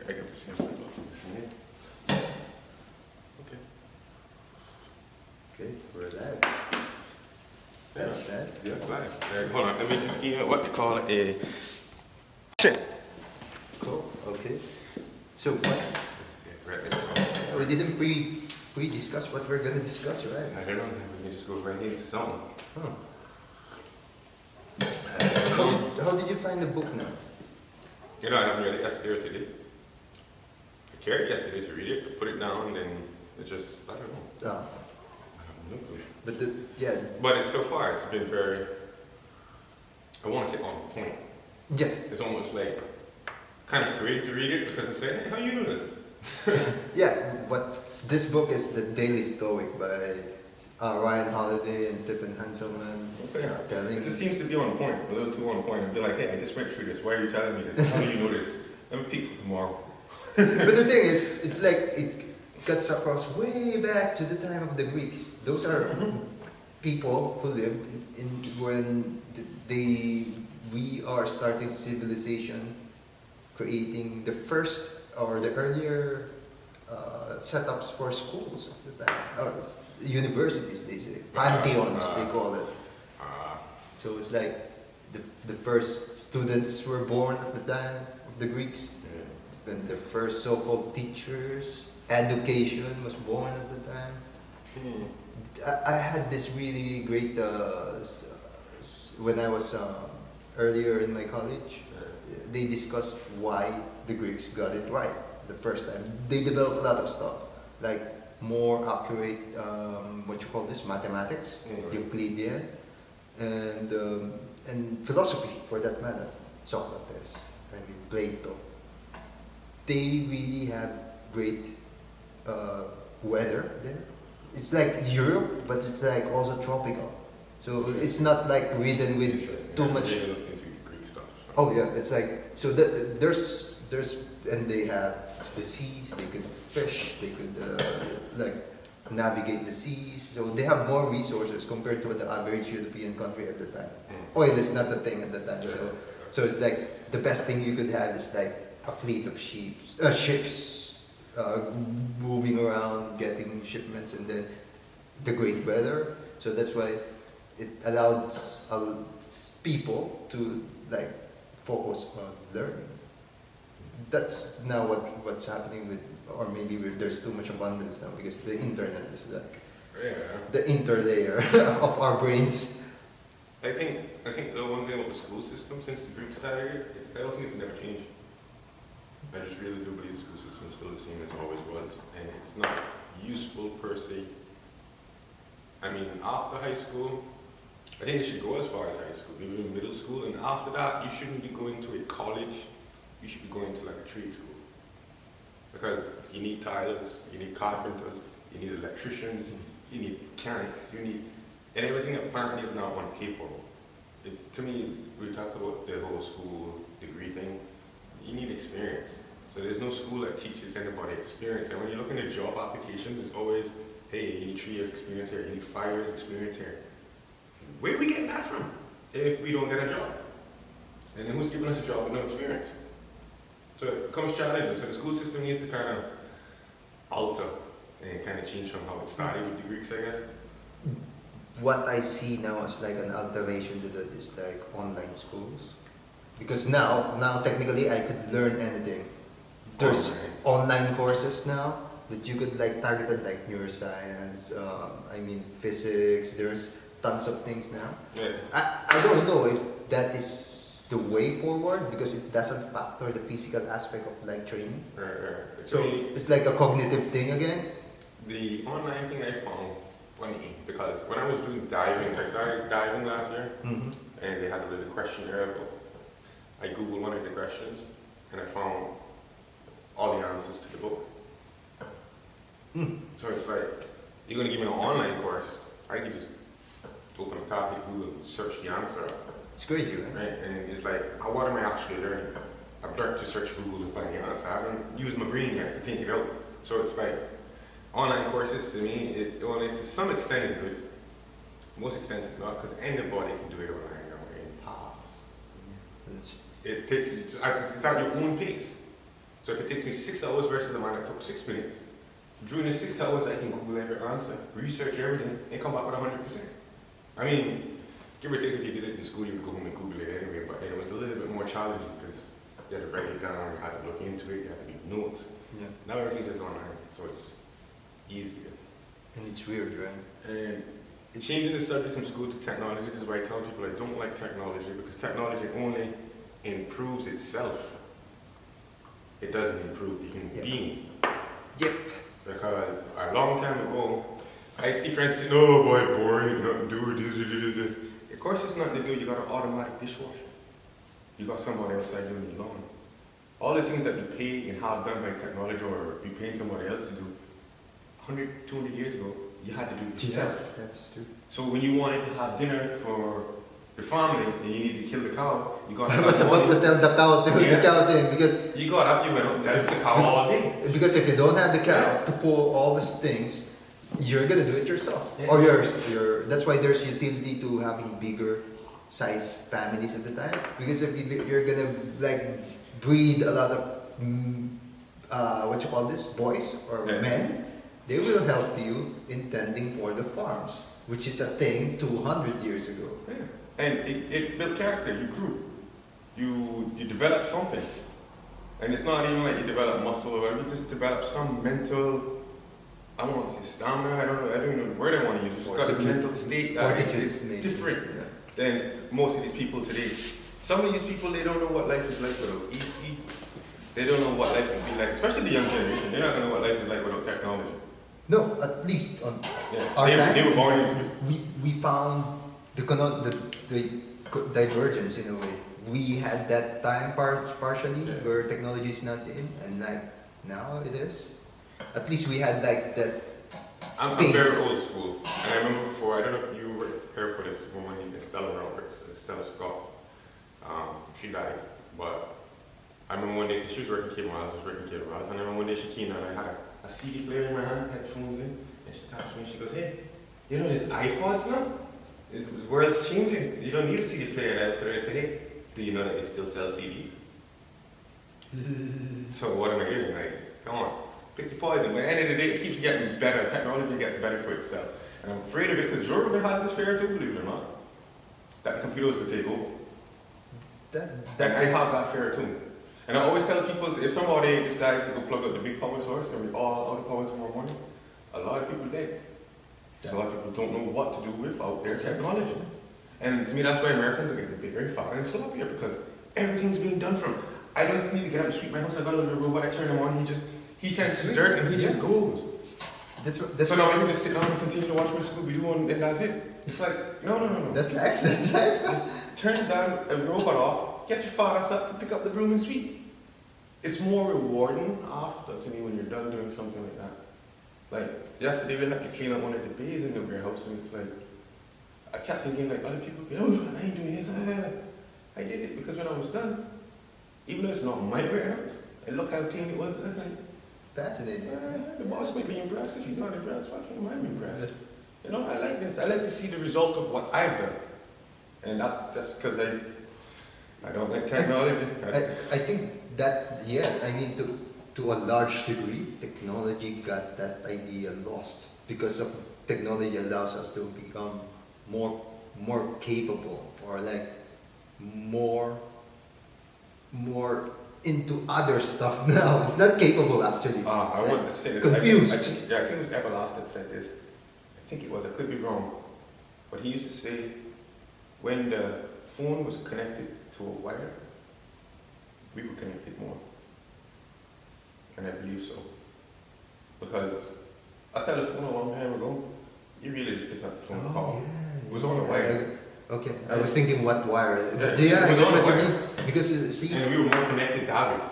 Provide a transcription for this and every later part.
I get the same as well. Okay. Okay, we're live. That's that. Yeah, live. Hold on, let me just give you what they call a Cool. Okay. So what? We didn't pre-discuss what we're gonna discuss, right? I don't know. We can just go right into something. Huh. How did you find the book now? You know, I haven't read it yesterday or today. I cared yesterday to read it, but put it down, and then it just, I don't know. I have no clue. But But it's so far, it's been very, I want to say on point. yeah. It's almost like, kind of afraid to read it because it's saying, hey, how you know this? Yeah, but this book is The Daily Stoic by Ryan Holiday and Stephen Hanselman. Okay. Telling It just seems to be on point, a little too on point. I'd be like, hey, I just went through this. Why are you telling me this? How do you know this? I'm people tomorrow. But the thing is, it's like it cuts across way back to the time of the Greeks. Those are people who lived in when we are starting civilization, creating the first or the earlier setups for schools at the time, or universities they say, pantheons they call it. So it's like the first students were born at the time of the Greeks. Then the first so-called teachers, education was born at the time. I had this really great, when I was earlier in my college, they discussed why the Greeks got it right the first time. They developed a lot of stuff, like more accurate, what you call this, mathematics, Euclidean, and philosophy for that matter, Socrates, Plato. They really have great weather there. It's like Europe, but it's like also tropical. So it's not like ridden with too much. Really looked into Greek stuff. So. Oh yeah, it's like so that there's and they have the seas. They could fish. They could like navigate the seas. So they have more resources compared to the average European country at the time. Oil is not a thing at the time. So it's like the best thing you could have is like a fleet of ships moving around, getting shipments, and then the great weather. So that's why it allows people to like focus on learning. That's now what's happening with, or maybe there's too much abundance now because the internet is like the interlayer of our brains. I think the one thing with the school system since the Greeks started, I don't think it's never changed. I just really do believe the school system is still the same as it always was, and it's not useful per se. I mean, after high school, I think it should go as far as high school, maybe in middle school, and after that, you shouldn't be going to a college, you should be going to like a trade school. Because you need tilers, you need carpenters, you need electricians, you need mechanics, and everything apparently is now on paper. To me, we talk about the whole school degree thing, you need experience. So there's no school that teaches anybody experience. And when you look into job applications, it's always, hey, you need 3 years experience here, you need 5 years experience here. Where are we getting that from if we don't get a job? And then who's giving us a job with no experience? So it comes challenging. So the school system needs to kind of alter and kind of change from how it started with the Greeks, I guess. What I see now as like an alteration to that is like online schools. Because now technically I could learn anything. There's online courses now that you could like targeted like neuroscience, physics, there's tons of things now. Yeah. I don't know if that is the way forward because it doesn't factor the physical aspect of like training. So it's like a cognitive thing again. The online thing I found funny because when I was doing diving, I started diving last year, and they had a little questionnaire. I googled one of the questions, and I found all the answers to the book. So it's like, you're going to give me an online course, I can just open a topic, Google, search the answer. It's crazy, right? And it's like, what am I actually learning? I've learned to search Google to find the answer. I haven't used my brain yet to think it out. So it's like, online courses to me, to some extent is good. Most extent is not, because anybody can do it online now and pass. It takes, it's at your own pace. So if it takes me 6 hours versus the man that took 6 minutes, during the 6 hours I can Google every answer, research everything, and come back with 100%. I mean, give or take if you did it in school, you could go home and Google it anyway, but then it was a little bit more challenging because you had to write it down, you had to look into it, you had to make notes. Yeah. Now everything's just online, so it's easier. And it's weird, right? And changing the subject from school to technology, this is why I tell people I don't like technology, because technology only improves itself. It doesn't improve the human being. Yep. Because a long time ago, I see friends saying, oh boy, boring, nothing to do. Of course it's nothing to do, you got an automatic dishwasher. You got somebody outside doing your lawn. All the things that you pay and have done by technology or you paying somebody else to do, 100, 200 years ago, you had to do it yourself. That's true. So when you wanted to have dinner for your family and you needed to kill the cow, you got I was about to tell the cow to the cow thing because you got up, you went up there, the cow all day. because if you don't have the cow to pull all these things, you're gonna do it yourself. Yeah. Or your that's why there's utility to having bigger size families at the time. Because if you're gonna like breed a lot of what you call this, boys or men, they will help you in tending for the farms, which is a thing 200 years ago. Yeah. And it built character, you grew. You developed something. And it's not even like you develop muscle or whatever, you just develop some mental, I don't want to say stamina, I don't even know the word I want to use. It's got a mental state that is different than most of these people today. Some of these people, they don't know what life is like without AC. They don't know what life would be like, especially the young generation. They're not going to know what life is like without technology. No, at least on Yeah. They were born into it. we found the divergence in a way. We had that time partially where technology is not in, and like now it is. At least we had like that I'm space. very old school, and I remember before. I don't know if you were here for this woman named Stella Roberts, Stella Scott. She died, but I remember one day because she was working cable miles, I was working cable miles, and I remember one day she came down and I had a CD player in my hand, headphones in, and she taps me and she goes, "Hey, you know there's iPods now? The world's changing. You don't need a CD player out there." I said, "Hey, do you know that they still sell CDs?" So what am I doing? Like, come on, pick your poison. But at the end of the day, it keeps getting better. Technology gets better for itself. And I'm afraid of it because Jordan has this fear too, believe it or not, that the computers will take over. And I have that fear too. And I always tell people, if somebody decides to go plug up the big power source and we all out of power tomorrow morning, a lot of people dead. A lot of people don't know what to do without their technology. And to me, that's why Americans are getting bigger and fatter and sloppier, because everything's being done from, I don't need to get up and sweep my house, I got a little robot, I turn him on, he senses dirt and he just goes. So now I can just sit down and continue to watch my Scooby-Doo and that's it. It's like, no. That's life, that's life. Just turn down a robot off, get your fat ass up and pick up the broom and sweep. It's more rewarding after, to me, when you're done doing something like that. Like, yesterday we had to clean up one of the bays in the warehouse, and it's like, I kept thinking, like, other people, I ain't doing this. I did it because when I was done, even though it's not my warehouse, and look how clean it was, I was like, fascinating. The boss might be impressed. If he's not impressed, why can't I be impressed? You know, I like this. I like to see the result of what I've done. And that's just because I don't like technology. I think that, I mean, to a large degree, technology got that idea lost because of technology allows us to become more capable, or like more into other stuff now. It's not capable actually. I want to say this. Confused. I think it was Everlast that said this. I think it was. I could be wrong, but he used to say when the phone was connected to a wire, we were connected more. And I believe so. Because I telephoned a long time ago, you really just picked up the phone and called. It was on a wire. Okay, I was thinking what wire. Yeah, But I get what you mean. Because see, and we were more connected that way.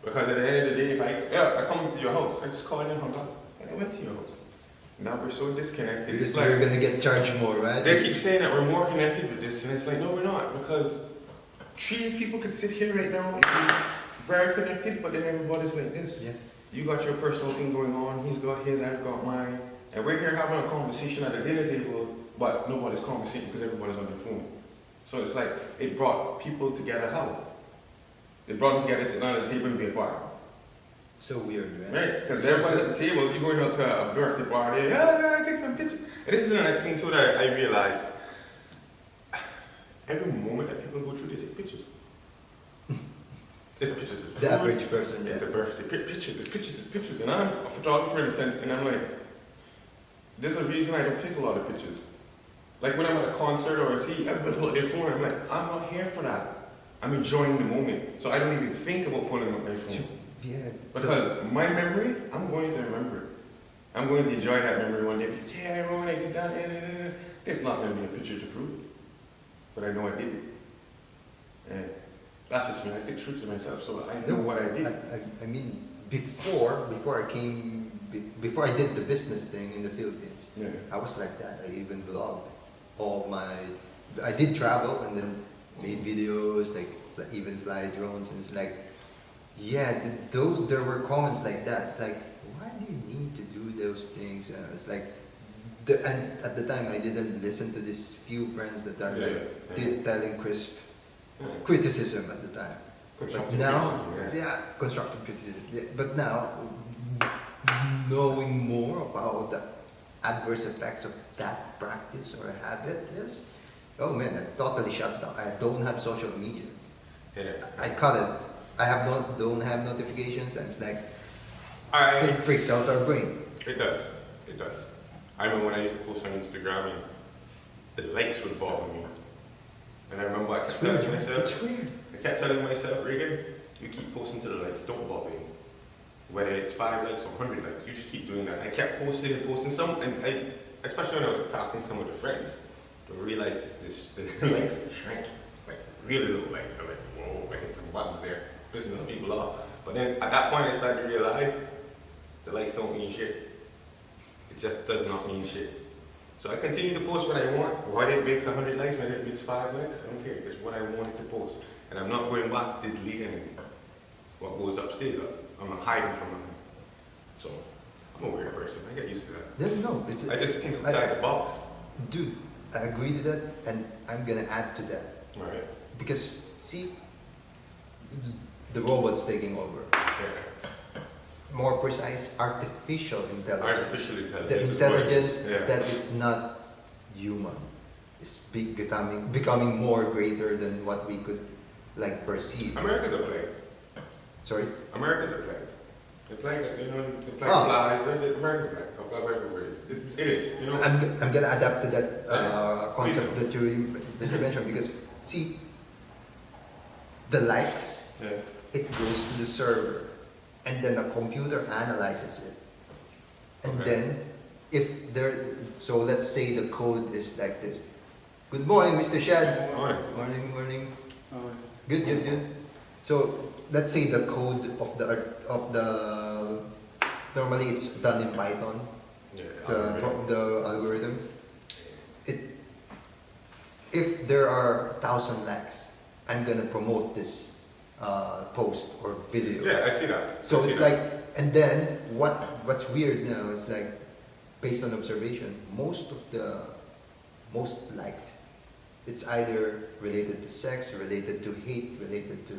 Because at the end of the day, if I come to your house, I just called and hung up, and I went to your house. Now we're so disconnected. because It's like, we're gonna get charged more, right? they keep saying that we're more connected with this, and it's like, no, we're not, because 3 people could sit here right now and be very connected, but then everybody's like this. Yeah. You got your personal thing going on, he's got his, I've got mine, and we're here having a conversation at the dinner table, but nobody's conversating because everybody's on their phone. So it's like, it brought people together how? It brought them together, sitting down at the table and be quiet. So weird, right? Right, because everybody at the table, you're going out to a birthday party, yeah, take some pictures. And this is the next thing too that I realized. Every moment that people go through, they take pictures. It's pictures of The food, average person, yeah. it's a birthday, pictures, it's pictures, it's pictures. And I'm a photographer in a sense, and I'm like, there's a reason I don't take a lot of pictures. Like when I'm at a concert or I see everybody pull out their phone, I'm like, I'm not here for that. I'm enjoying the moment. So I don't even think about pulling up my phone. Yeah. Because my memory, I'm going to remember it. I'm going to enjoy that memory one day. Because, yeah, I remember when I did that. It's not going to be a picture to prove it. But I know I did it. And that's just me. I stick true to myself. So I know what I did. I mean, before I did the business thing in the Philippines, Yeah. I was like that. I even vlogged I did travel and then made videos, like even fly drones, and it's like, yeah, there were comments like that. It's like, why do you need to do those things? It's like, and at the time I didn't listen to these few friends that are telling crisp criticism at the time. But now, constructive criticism. Yeah, but now, knowing more about the adverse effects of that practice or habit is, oh man, I'm totally shut down. I don't have social media. Yeah. I cut it. Don't have notifications. I'm just like, it freaks out our brain. It does. It does. I remember when I used to post on Instagram and the likes would bother me. And I remember I kept telling myself, It's weird. I kept telling myself, Reagan, you keep posting to the likes, don't bother me. Whether it's 5 likes or 100 likes, you just keep doing that. I kept posting and posting some, and especially when I was talking to some of the friends, I realized the likes shrank, like really low, like, I'm like, whoa, I hit some buttons there, pissing some people off. But then at that point I started to realize the likes don't mean shit. It just does not mean shit. So I continue to post what I want. Whether it makes 100 likes, whether it makes 5 likes, I don't care. It's what I wanted to post. And I'm not going back to delete anything. What goes up stays up. I'm not hiding from nothing. So I'm a weird person. I get used to that. No, I just think outside the box. Dude, I agree to that, and I'm gonna add to that. Right. Because, see, the robot's taking over. Yeah. More precise, artificial intelligence. Artificial intelligence. The intelligence Yeah. that is not human is becoming more greater than what we could like perceive. America's a plague. Sorry? America's a plague. The plague, the plague Oh. flies. America's a plague. I'll go everywhere. It is. I'm gonna adapt to that concept that you mentioned, because see, the likes, it goes to the server, and then a computer analyzes it, and then so let's say the code is like this. Good morning, Mr. Shad. Morning. Good. So let's say the code of the normally it's done in Python. The algorithm. If there are 1,000 likes, I'm gonna promote this post or video. Yeah, I see that. So it's like, and then what's weird now? It's like, based on observation, most liked, it's either related to sex, related to hate, related to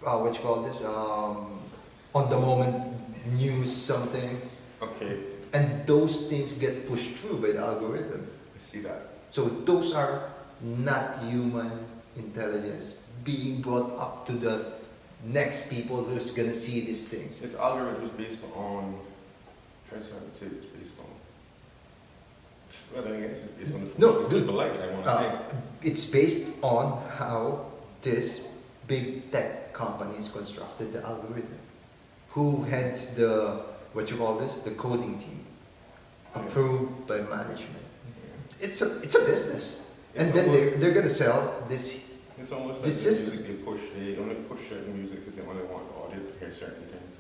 what you call this, on the moment news something. Okay. And those things get pushed through by the algorithm. I see that. So those are not human intelligence being brought up to the next people who's gonna see these things. It's algorithms based on, it's based on, well, I guess it's based on the No, dude, people like, I want to think. It's based on how this big tech companies constructed the algorithm. Who heads the the coding team, approved by management. It's a business, and then they're gonna sell this. It's almost like this the system. music they only push certain music because they only want the audience to hear certain things.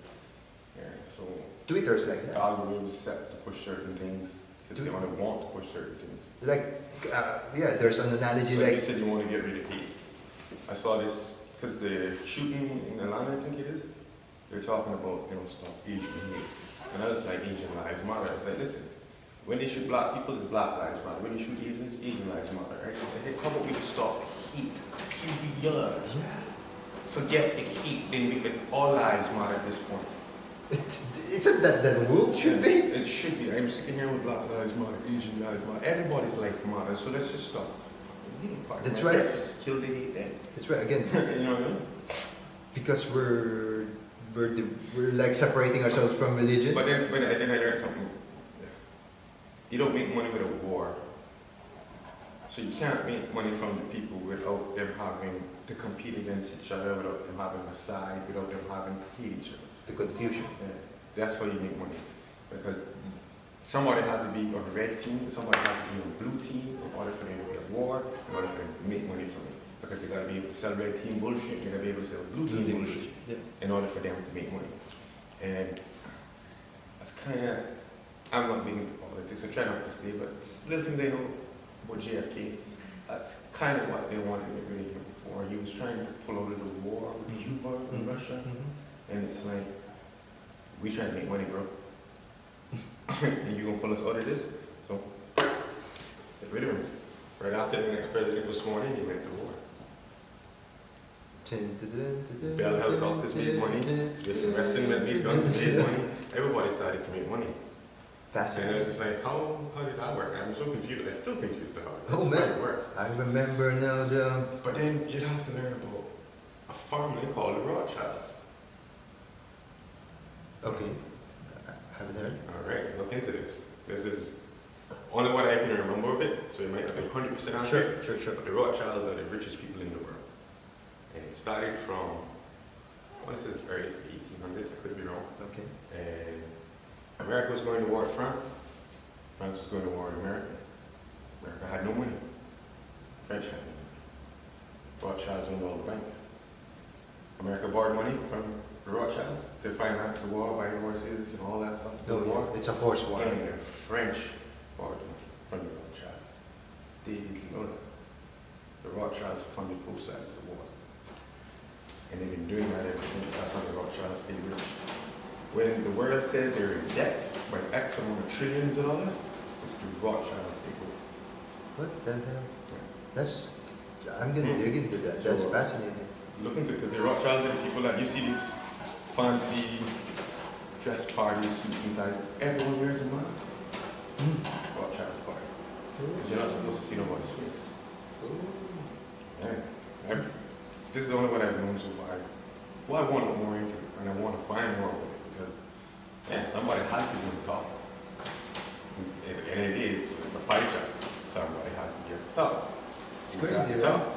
Yeah, so Twitter's like the that. algorithms set to push certain things because they only want to push certain things. There's an analogy Like you like said, you want to get rid of hate. I saw this because the shooting in Atlanta, I think it is. They're talking about stop Asian hate, and I was like, Asian lives matter. I was like, listen, when they shoot black people, it's black lives matter. When they shoot Asians, Asian lives matter. Right? Like, how about we just stop hate? Period. forget the heat. They make it all lives matter at this point. Isn't that the rule should be? It should be. I'm sitting here with Black Lives Matter, Asian Lives Matter. Everybody's life matters. So let's just stop. That's right. Just kill the hate then. That's right. Again, You know what I mean? because we're like separating ourselves from religion. But then I learned something. You don't make money with a war. So you can't make money from the people without them having to compete against each other, without them having a side, without them having to hate each other. The confusion. Yeah. That's how you make money. Because somebody has to be on the red team, somebody has to be on the blue team in order for them to be at war, in order for them to make money from it. Because they gotta be able to sell red team bullshit, they gotta be able to sell blue team bullshit in order for them to make money. And that's kinda, I'm not being into politics, I try not to stay, but just little things they know about JFK, that's kind of what they wanted to get rid of him before. He was trying to pull out of the war with Cuba and Russia, and it's like, we trying to make money, bro. And you gonna pull us out of this? So, get rid of him. Right after the next president was sworn in, he went to war. Bell Health Doctors made money, Smith & Wesson made guns, made money. Everybody started to make money. And it was just like, how did that work? I'm so confused. I'm still confused about it. It works. I remember now the... But then you'd have to learn about a family called the Rothschilds. Okay. I haven't heard. Alright, look into this. This is only what I can remember of it, so it might not be 100% accurate. Sure. But the Rothschilds are the richest people in the world. And it started from, I want to say it's early 1800s, I could be wrong. Okay. And America was going to war with France. France was going to war with America. America had no money. French had money. Rothschilds owned all the banks. America borrowed money from the Rothschilds to finance the war, buy horses and all that stuff. The war. It's a horse war. And the French borrowed money from the Rothschilds. They didn't know that. The Rothschilds funded both sides of the war. And they've been doing that ever since. That's how the Rothschilds stayed rich. When the world says they're in debt by X amount of trillions of dollars, it's the Rothschilds they go. What the hell? That's... I'm gonna dig into that. That's So, fascinating. Look into it, because the Rothschilds are the people that you see these fancy dress parties, suits and ties. Everyone wears a mask. Rothschilds party. Because you're not supposed to see nobody's face. Yeah. This is only what I've known so far. Well, I want to look more into it, and I want to find more of it, because, yeah, somebody has to be on top. And it is, it's a pie chart. Somebody has to be on top. It's Who's at crazy, the right? top?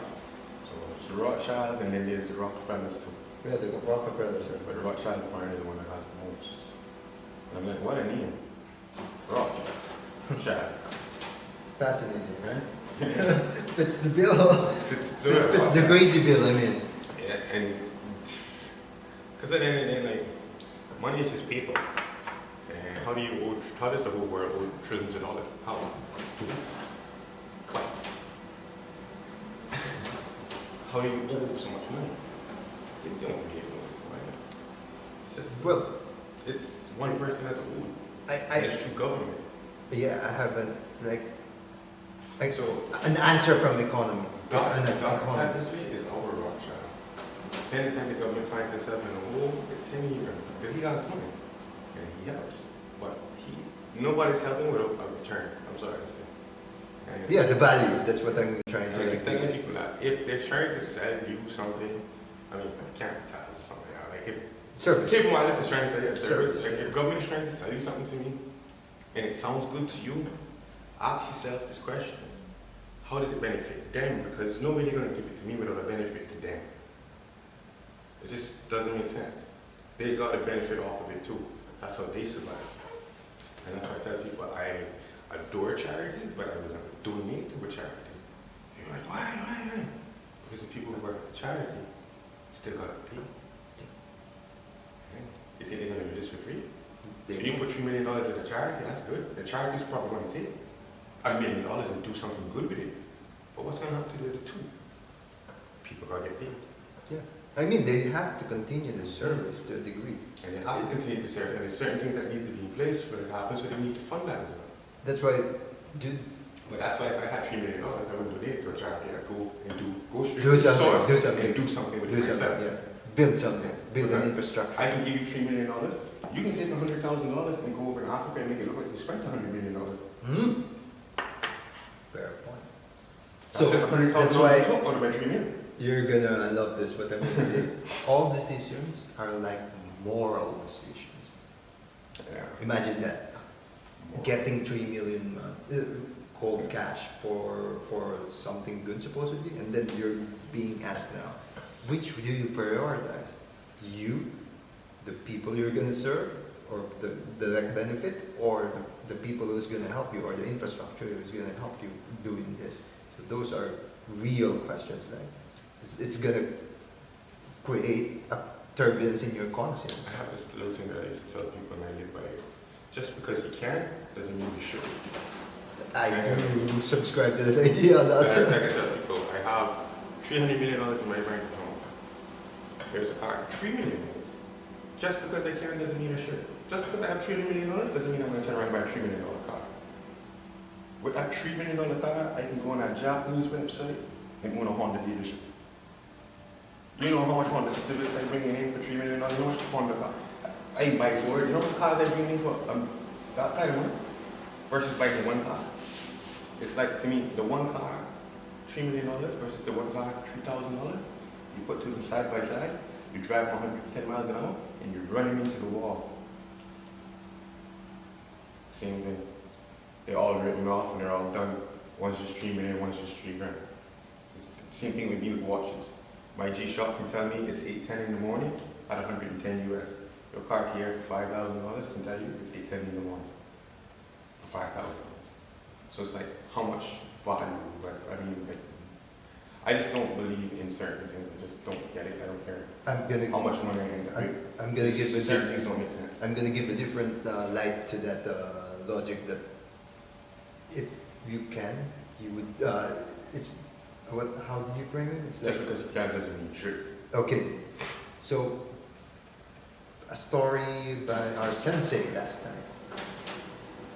So it's the Rothschilds, and then there's the Rockefellers too. Yeah, the Rockefellers. But the Rothschild apparently is the one that has the most. And I'm like, what a name. Rothschild. Fascinating. Right? Fits the bill. Fits The crazy bill, I mean. Yeah, and because at the end of the day, like, money is just paper. And how does the whole world owe trillions of dollars? How? How do you owe so much money? You don't need money, right? It's just, Well, it's one person that's owed. I It's through government. yeah, I have So, an answer from economy. God, An God economist. obviously is our Rothschild. Same time the government finds itself in a hole, it's him here, because he has money, and he helps. But nobody's helping without a return. I'm sorry to say. And Yeah, the value. That's what I'm trying and to I keep telling like. people that if they're trying to sell you something, I mean, capital or something, like if Service. Cape Wireless is trying to sell you a service, Service. like if government is trying to sell you something to me, and it sounds good to you, ask yourself this question. How does it benefit them? Because there's no way they're going to give it to me without a benefit to them. It just doesn't make sense. They got a benefit off of it too. That's how they survive. And that's why I tell people I adore charity, but I will never donate to a charity. You're like, why? Because the people who work at charity still got to pay. Okay? You think they're going to do this for free? So you put $3 million in a charity, that's good. The charity's probably going to take $1 million and do something good with it. But what's going to happen to the other two? People got to get paid. Yeah. I mean, they have to continue the service to a degree. And they have to continue to serve. And there's certain things that need to be in place for it to happen, so they need to fund that as well. That's why, dude, But that's why if I had $3 million, I would donate to a charity. I'd go and go straight Do to the something, source do something. and do something with Do it something, myself. yeah. Build something, build an Okay. infrastructure. I can give you $3 million. You can take $100,000 and go over to Africa and make it look like you spent $100 million. Hmm. Fair point. So So that's $100,000 that's why I took out of my $3 million. you're gonna love this. What I'm gonna say. All decisions are like moral decisions. Yeah. Imagine that. Getting 3 million cold cash for something good supposedly, and then you're being asked now, which do you prioritize? You, the people you're gonna serve, or the direct benefit, or the people who's gonna help you, or the infrastructure who's gonna help you doing this. So those are real questions. Like it's gonna create a turbulence in your conscience. I have this little thing that I used to tell people and I live by it. Just because you can doesn't mean you should. I do subscribe to that idea a lot. Like I tell people, I have $300 million in my bank account. There's a car, $3 million. Just because I can doesn't mean I should. Just because I have $300 million doesn't mean I'm going to turn around and buy a $3 million car. With that $3 million car, I can go on a Japanese website and own a Honda dealership. You know how much Honda Civic I'm bringing in for $3 million? You know how much Honda car? I can buy four. You know what cars I'm bringing in for that kind of money? Versus buying one car. It's like, to me, the one car, $3 million versus the one car, $3,000. You put two of them side by side, you drive 110 miles an hour, and you're running into the wall. Same thing. They're all written off and they're all done. One's just 3 million, one's just 3 grand. It's the same thing with me with watches. My G-Shock can tell me it's 8:10 in the morning at 110 US. Your car here for $5,000 can tell you it's 8:10 in the morning for $5,000. So it's like, how much value? Like, I just don't believe in certain things. I just don't get it. I don't care how much money I'm going to I'm gonna give a certain things don't make sense. I'm gonna give a different light to that logic that if you can, you would. It's what? How did you bring it? It's Just because you can doesn't mean you should. okay. So a story by our sensei last time.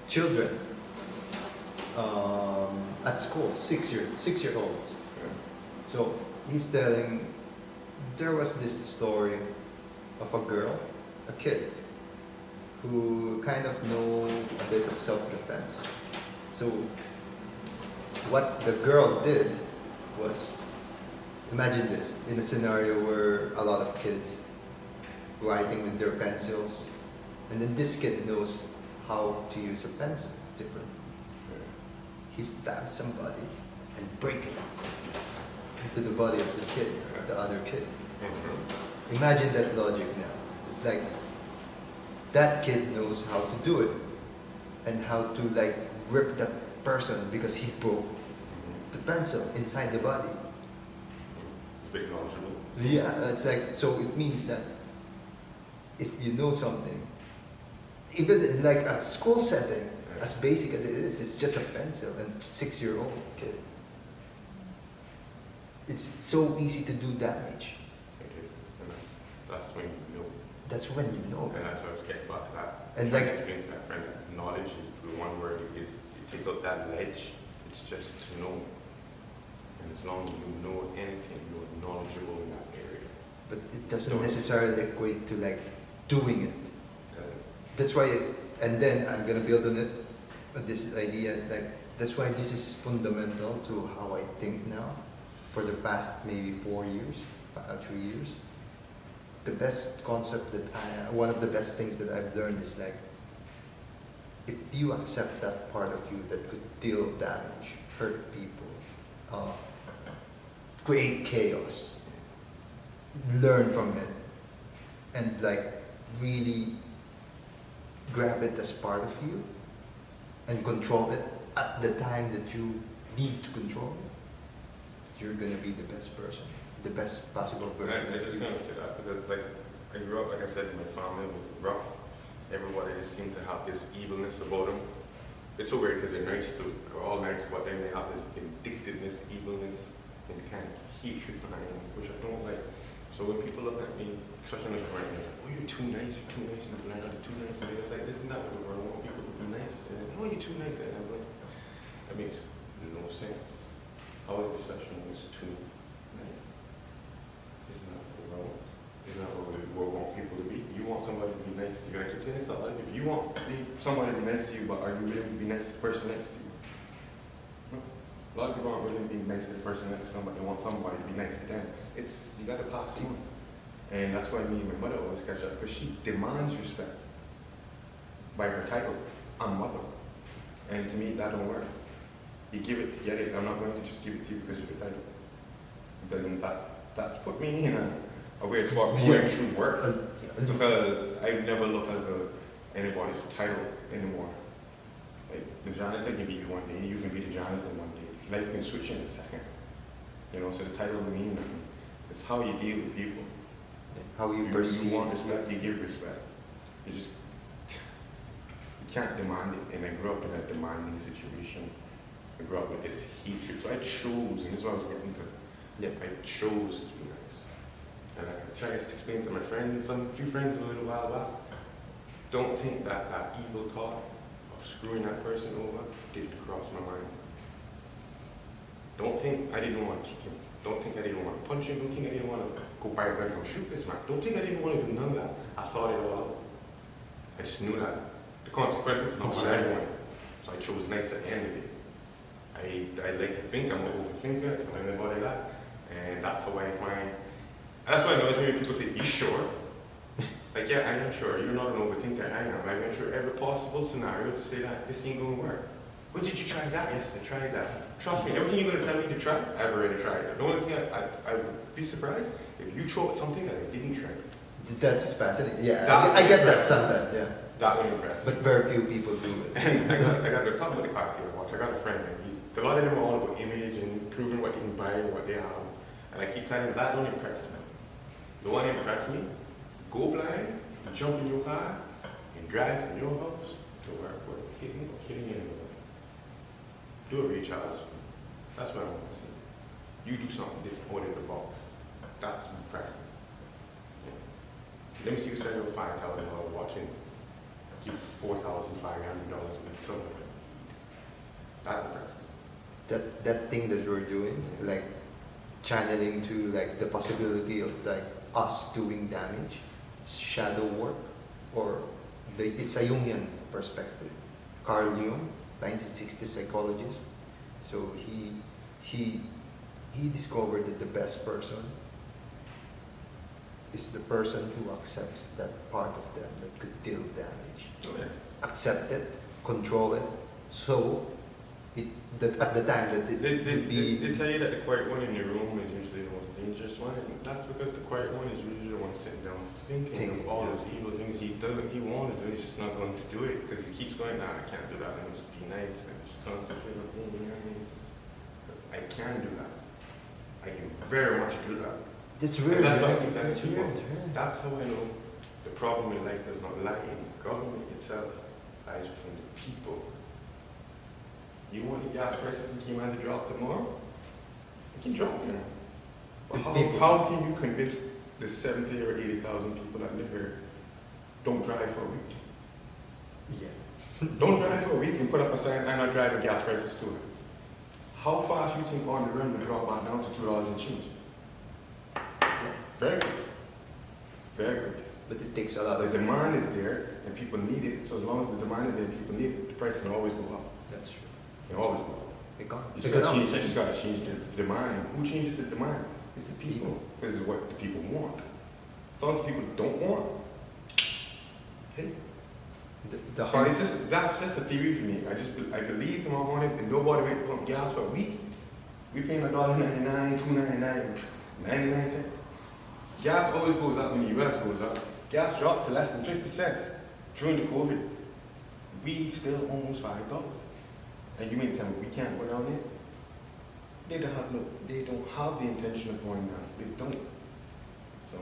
Children at school, 6-year-olds. So he's telling, there was this story of a girl, a kid, who kind of know a bit of self-defense. So what the girl did was, imagine this, in a scenario where a lot of kids writing with their pencils, and then this kid knows how to use a pencil differently. He stabs somebody and break it into the body of the kid, the other kid. Imagine that logic now. It's like that kid knows how to do it and how to like rip that person because he broke the pencil inside the body. It's a bit knowledgeable. Yeah, it's like, so it means that if you know something, even in like a school setting, as basic as it is, it's just a pencil and 6-year-old kid. It's so easy to do damage. It is. And that's when you know. That's when you know. And that's why I was getting back to that. And Trying like- to explain to my friend that knowledge is the one word it is. You take out that ledge, it's just to know. And as long as you know anything, you're knowledgeable in that area. But it doesn't necessarily equate to like doing it. Doesn't. That's why, and then I'm gonna build on it. But this idea is like, that's why this is fundamental to how I think now. For the past maybe 4 years, 3 years, the best concept that one of the best things that I've learned is like, if you accept that part of you that could deal damage, hurt people, create chaos, learn from it, and like really grab it as part of you and control it at the time that you need to control it, you're gonna be the best person, the best possible version. I just gonna say that because like I grew up, like I said, my family was rough. Everybody just seemed to have this evilness about them. It's so weird because they're nice to, they're all nice, but then they have this vindictiveness, evilness, and kind of hatred behind them, which I don't like. So when people look at me, especially in the world, they're like, oh, you're too nice, and I'm like, you're too nice. And it's like, this is not what the world. I want people to be nice. And like, oh, you're too nice. And I'm like, that makes no sense. How is this session is too nice? Isn't that what we want? Isn't that what we want people to be? You want somebody to be nice to you. I keep saying it's not like if you want somebody to be nice to you, but are you willing to be nice to the person next to you? No. A lot of people aren't willing to be nice to the person next to them, but they want somebody to be nice to them. You gotta pass on. And that's why me and my mother always catch up, because she demands respect by her title. I'm mother. And to me, that don't work. You give it, get it. I'm not going to just give it to you because of your title. Then that's put me in a weird spot going through work. Because I never look at anybody's title anymore. Like, the janitor can be you one day, you can be the janitor one day. Life can switch in a second. You know, so the title doesn't mean nothing. It's how you deal with people. How you perceive. You want respect, you give respect. You can't demand it. And I grew up in a demanding situation. I grew up with this hatred. So I chose, and this is what I was getting to. Yeah. I chose to be nice. And I tried to explain to my friends, a few friends a little while back, don't think that evil thought of screwing that person over didn't cross my mind. Don't think I didn't want to kick him. Don't think I didn't want to punch him. Don't think I didn't want to go buy a gun and shoot this man. Don't think I didn't want to do none of that. I thought it all out. I just knew that the consequences is not what I wanted. So I chose nice at the end of it. I like to think I'm an overthinker. I tell everybody that. And that's how I find. And that's why I notice when people say, "You sure?" Like, yeah, I am sure. You're not an overthinker. I am. I went through every possible scenario to say that this ain't going to work. When did you try that? Yes, I tried that. Trust me, everything you're going to tell me to try, I've already tried it. The only thing I would be surprised if you throw at something that I didn't try. That's fascinating. Yeah, I get that sometimes. Yeah. That would impress me. But very few people do it. And I got the top of the class here. Watch. I got a friend. A lot of them are all about image and proving what they can buy and what they have. And I keep telling them that don't impress me. The one that impress me, go blind, jump in your car, and drive from your house to work with hitting or killing anyone. Do a recharge. That's what I want to see. You do something different out of the box. That's impressive. Yeah. Let me see you sell over $5,000 watching. Give $4,500 with something. That impresses. That thing that we're doing, like channeling to like the possibility of like us doing damage, it's shadow work, or it's a Jungian perspective. Carl Jung, 1960 psychologist, so he discovered that the best person is the person who accepts that part of them that could deal damage. Oh, yeah. Accept it, control it, so that at the time that it would be. They tell you that the quiet one in your room is usually the most dangerous one, and that's because the quiet one is usually the one sitting down thinking of all those evil things he wanted to do. He's just not going to do it because he keeps going, "Nah, I can't do that. Let me just be nice. I'm just concentrate on being nice." But I can do that. I can very much do that. That's weird. That's why I think that's weird. That's how I know the problem in life does not lie in government itself, lies within the people. You want the gas prices to keep on to drop tomorrow? You can drop them. But how can you convince the 70 or 80,000 people that live here don't drive for a week? Yeah. Don't drive for a week and put up a sign, "I'm not driving, gas prices too high." How fast you think on the run will drop back down to $2 and change? Very good. Very good. But it takes a lot The of. demand is there and people need it. So as long as the demand is there and people need it, the price can always go up. That's true. It always go up. You just got to change the demand. Who changes the demand? It's the people. This is what the people want. As long as people don't want, hey. The hard. That's just a theory for me. I believe in my morning and nobody went to pump gas for a week. We paying $1.99, $2.99, 99 cents. Gas always goes up when the US goes up. Gas dropped to less than 50 cents during the COVID. We still almost $5. And you mean tell me we can't go down there? They don't have the intention of going down. They don't. So,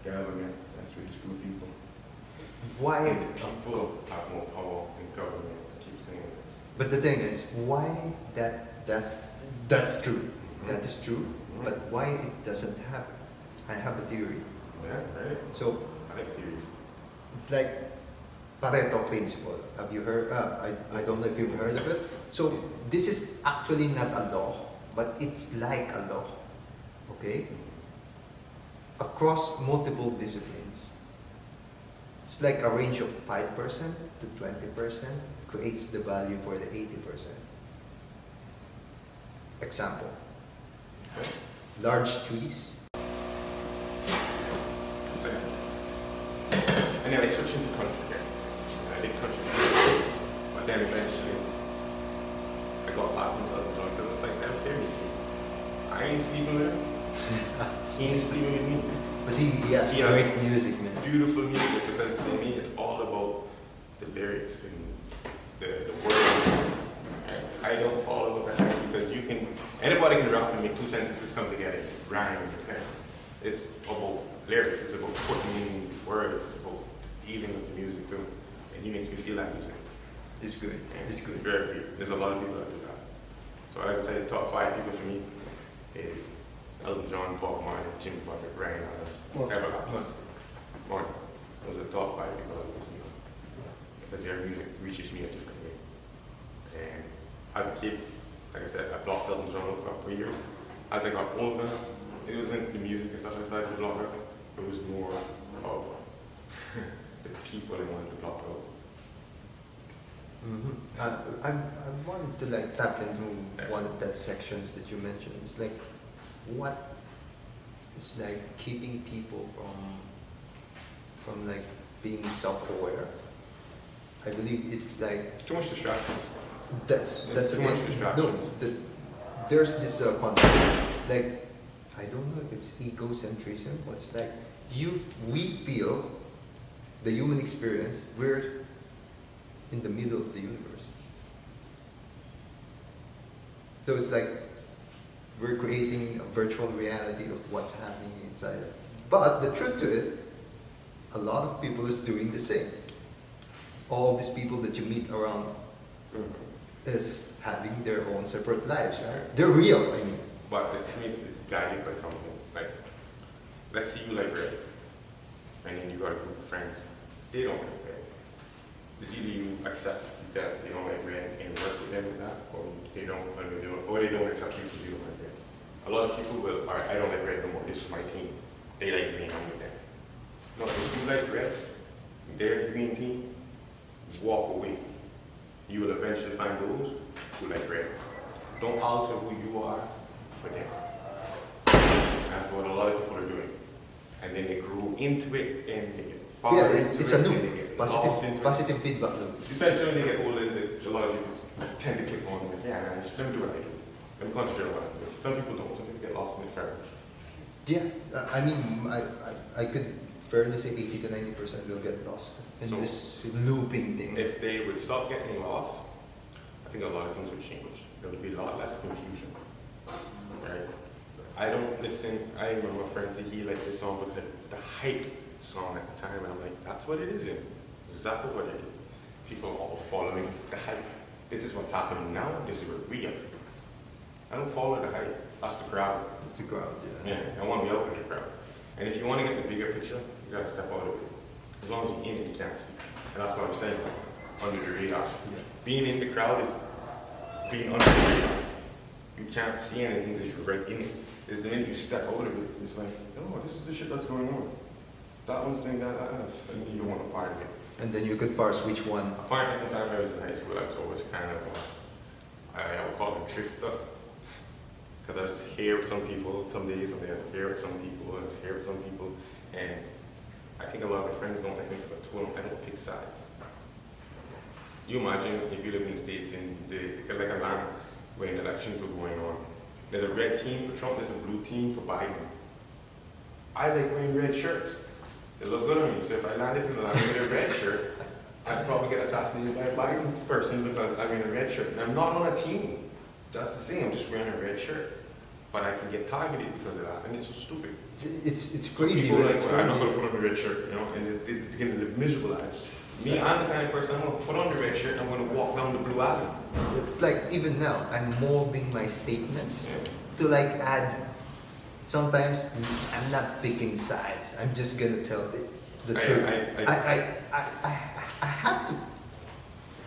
government, that's really screw people. Why? And the people have more power than government. I keep saying this. But the thing is, why that's true. Mm-hmm. That is true. Mm-hmm. But why it doesn't happen? I have a theory. Yeah, right? So I like theories. it's like Pareto principle. Have you heard? I don't know if you've heard of it. So this is actually not a law, but it's like a law. Okay? Across multiple disciplines. It's like a range of 5% to 20% creates the value for the 80%. Example. Okay. Large trees. And then I switched into country again. I did country music, but then eventually I got back into other songs because it's like, I don't care with you. I ain't sleeping with him. He ain't sleeping with me. But he has He has great music, man. Beautiful music, because to me it's all about the lyrics and the words. And I don't follow the pattern because you can, anybody can rap and make two sentences come together, rhyme, make sense. It's about lyrics, it's about putting in words, it's about dealing with the music too. And he makes me feel like music. It's good. And It's good. Very good. There's a lot of people that do that. So I would say the top 5 people for me is Elton John, Bob Marley, Jimmy Buffett, Reagan and Well, Everlast. Martin. Those are the top 5 people I listen to. Because their music reaches me a different way. And as a kid, like I said, I blocked Elton John for a couple of years. As I got older, it wasn't the music and stuff I started to block out. It was more of the people I wanted to block out. Mm-hmm. I wanted to like tap into one of that sections that you mentioned. It's like what is like keeping people from like being self-aware. I believe it's like Too much distractions. that's Too much again distractions. no. There's this concept. It's like I don't know if it's egocentrism. But it's like we feel the human experience. We're in the middle of the universe. So it's like we're creating a virtual reality of what's happening inside. But the truth to it, a lot of people is doing the same. All these people that you meet around is having their own separate lives, right? They're real, I mean. But it's, to me, it's guided by something. Like, let's see you like red, and then you got a group of friends. They don't like red. It's either you accept that they don't like red and work with them with that, or they don't, or they don't accept you because you don't like red. A lot of people will, all right, I don't like red no more. This is my team. They like green, I'm with them. No, if you like red, their green team, walk away. You will eventually find those who like red. Don't alter who you are for them. That's what a lot of people are doing. And then they grow into it and they get far Yeah, into it's it a and loop. they get lost into Positive feedback loop. it. Especially when they get older, a lot of people tend to click on it. Yeah, man, let me do what I do. Let me concentrate on what I do. Some people don't. Some people get lost in it forever. Yeah, I mean, I could fairly say 80 to 90% will get lost in So, this looping thing. If they would stop getting lost, I think a lot of things would change. There would be a lot less confusion. Right? I don't listen. I remember a friend said he liked this song because it's the hype song at the time, and I'm like, that's what it is. Exactly what it is. People are all following the hype. This is what's happening now. This is what we are. I don't follow the hype. That's the crowd. It's the crowd, yeah. Yeah, I want to be out with the crowd. And if you want to get the bigger picture, you gotta step out of it. As long as you're in it, you can't see. And that's what I'm saying. Under the radar. Yeah. Being in the crowd is being under the radar. You can't see anything because you're right in it. It's the minute you step out of it, it's like, oh, this is the shit that's going on. That one's doing that, and you don't want a part of it. And then you could parse which one. Apparently, from the time I was in high school, I was always kind of, I would call it a drifter. Because I was here with some people, some days I was here with some people, I was here with some people, and I think a lot of my friends don't like me because I don't pick sides. You imagine if you live in the States and like Atlanta, when elections were going on, there's a red team for Trump, there's a blue team for Biden. I like wearing red shirts. They look good on me, so if I landed in Atlanta with a red shirt, I'd probably get assassinated by a Biden person because I'm in a red shirt. And I'm not on a team. That's the thing, I'm just wearing a red shirt. But I can get targeted because of that, and it's so stupid. It's crazy. People are like, it's well, I'm not crazy. going to put on a red shirt, you know, and they begin to live miserable lives. Me, I'm the kind of person, I'm going to put on the red shirt, and I'm going to walk down the blue alley. It's like even now, I'm molding my statements to like add. Sometimes I'm not picking sides. I'm just gonna tell the truth. I have to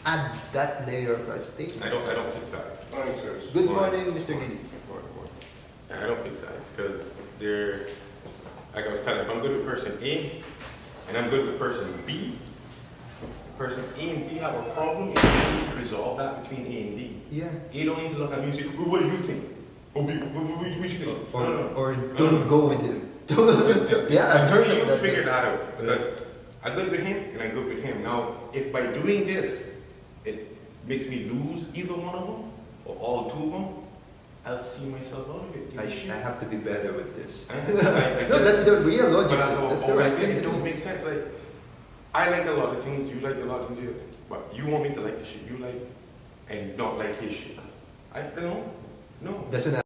add that layer of that statement. I don't pick sides. Answers. Good morning, Mr. Didi. I don't pick sides because they're, like I was telling you, if I'm good with person A and I'm good with person B, person A and B have a problem, and we need to resolve that between A and B. Yeah. A don't need to look at music, "Well, what do you think? Oh, B, what you think? Or don't go with him. Yeah, I've heard You of that. figure that out because I'm good with him and I'm good with him. Now, if by doing this, it makes me lose either one of them or all two of them, I'll see myself out of it. I have to be better with this. I No, that's the real logic. But as That's the right thing it to don't do. make sense. Like, I like a lot of things, you like a lot of things, but you want me to like the shit you like and not like his shit. I don't know. No. Doesn't